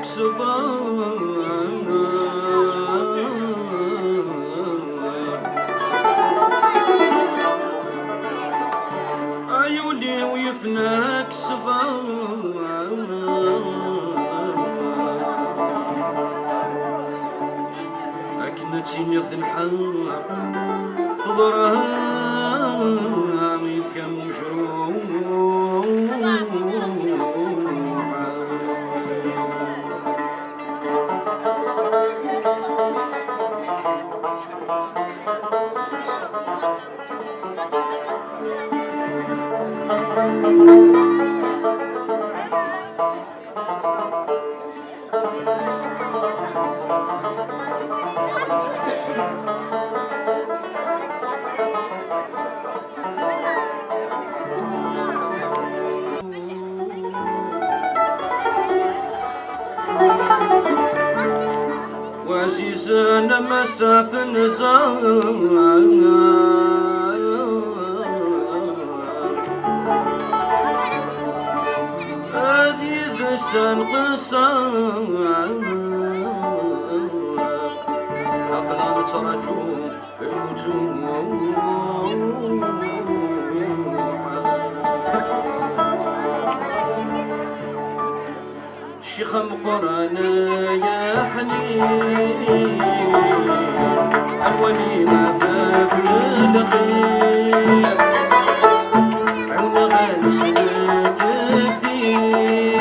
صباح عيوني ويفناك صباح أكنتيني في الحار فضرها كم مجروح وعزيزنا مساف النزار هذه ذسان قصار أقلام ترجو الفتوح شيخ مقرانا يا حنين الولي ما فاف الخير عونا غنسلك الدين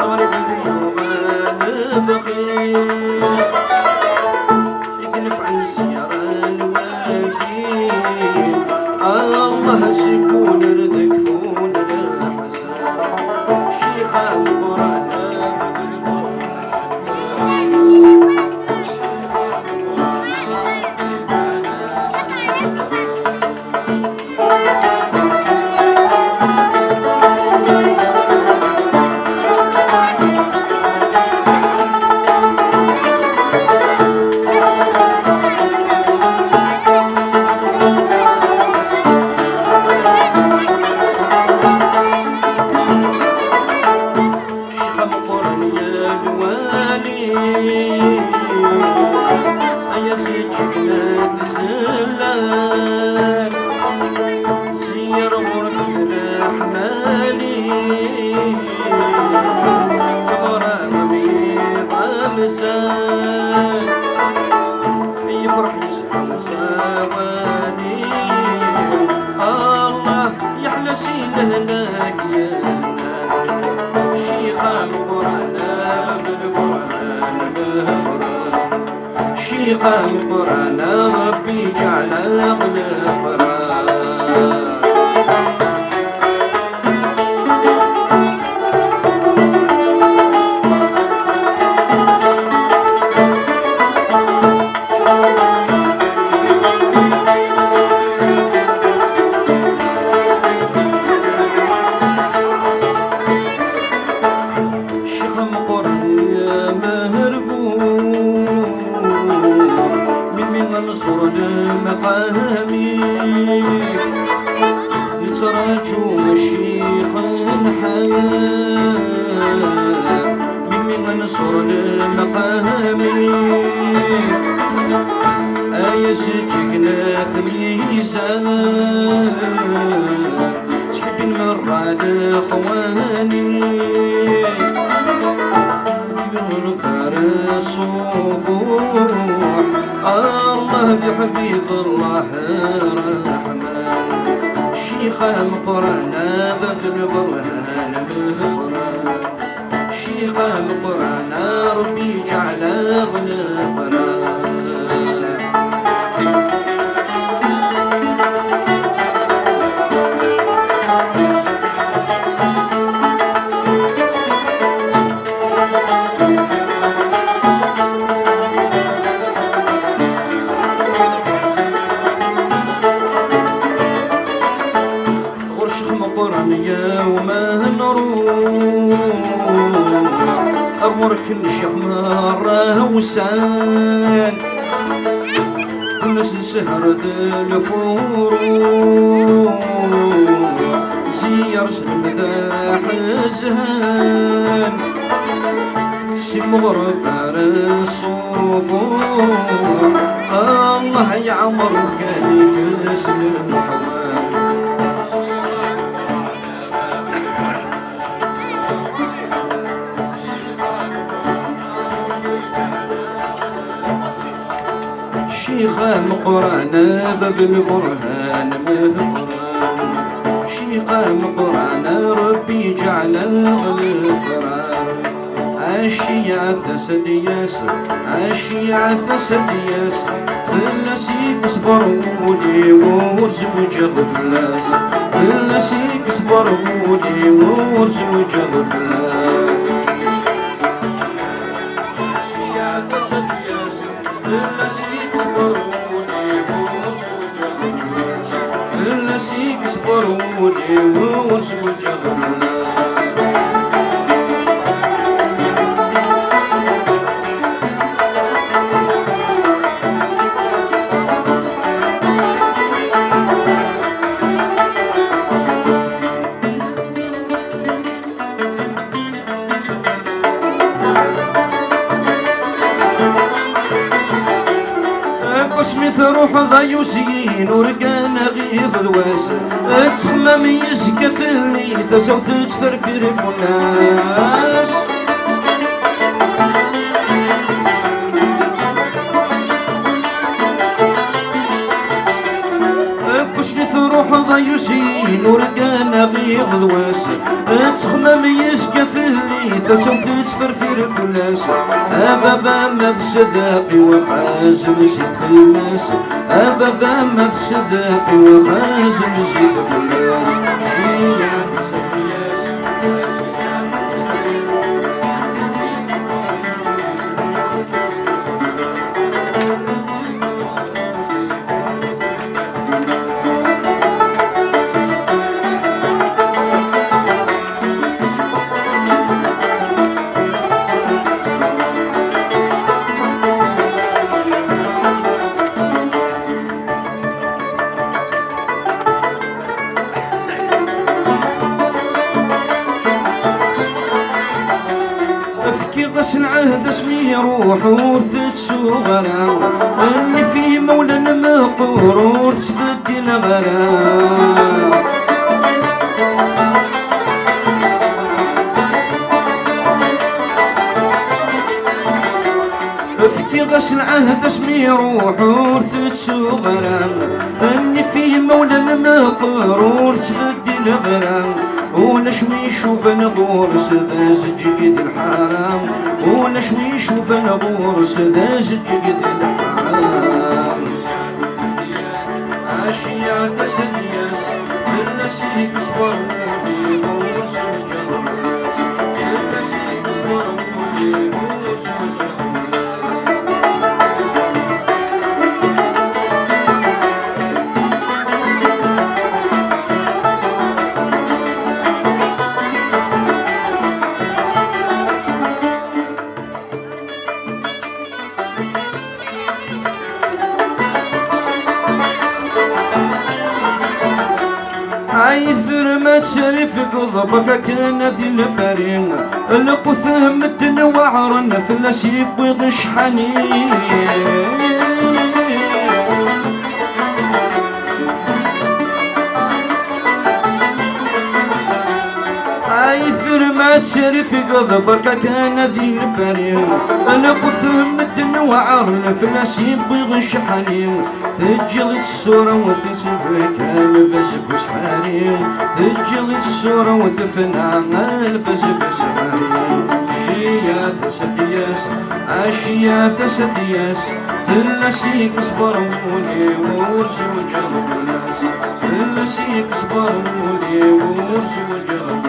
أغرب ذيوما نبخير يكنف عن سيارة الوالدين الله سيكون رزق فون الحسن شيخا مقرانا سير ورك حمالي تبرى مبيض مسان يفرح يسحب صواني الله يحلى سيله هناك يا شيخا مقرانا بالقرآن مهبران شيخا مقرانا ربي جعل قلقران ننصر المقامي نتراجو الشيخ الحياة من ننصر المقامي آية سجقنا ثميزان تحب المرة لإخواني ذكر فارس صفوح الله حبيب الله رحمن شيخا مقرانا باب البرهان مهقران شيخا مقرانا ربي جعل غلقران يوما نروح أرمرك الشيخ مرة وسان كنس نسهر ذا الفروح زير سلم ذا حزان سمغر فارس صفوح الله يعمر كان يكسل الحوال شيخة مقرانة باب البرهان مهران شيخة مقرانة ربي جعل الغلب قرار عشيعة سدياس عشيعة سدياس فلسيك صبروني ورزوج غفلاس فلسيك صبروني ورزوج غفلاس عشيعة سدياس فلسيك صبروني ورزوج غفلاس فلسيك صبروني ورزوج غفلاس سميث روح ضيوسين ورقانا غيظ ذواس تخمم يزكى في الليثة سوث تفرفر كناس سميث روح ضيوسين ورقانا غيظ ذواس تخمم يزكى في الليثة سوث تفرفر كناس أبابا مذ صداقي وحازم زيد في الناس أبابا مذ صداقي وحازم زيد في الناس شيعة سبياس غسل عهد اسمي روح وثت صغرا اللي في مولا مقرور تبدل غرام افكي غسل عهد اسمي روح وثت صغرا اللي في مولا مقرور تبدل غرام ونشوي يشوف نغورس ذا زجقد الحرام ونشوي يشوف نغورس ذا زجقد الحرام عشية سدياس فلسيك صبروني غورس وجرس فلسيك صبروني غورس وجرس عيثر ما تشرف قضبك كان ذي البرين القثه مدن وعرن فلسيب وغش حنين عيثر ما تشرف قضبك كان ذي البرين القثه مدن وعرن فلسيب وغش حنين تجلد الصورة وتسبك الفسفس حريم تجلد الصورة وتفنى الفسفس حريم شياث سدياس عشياث سدياس فلسيك صبروني ورسو جرف الناس فلسيك صبروني ورسو جرف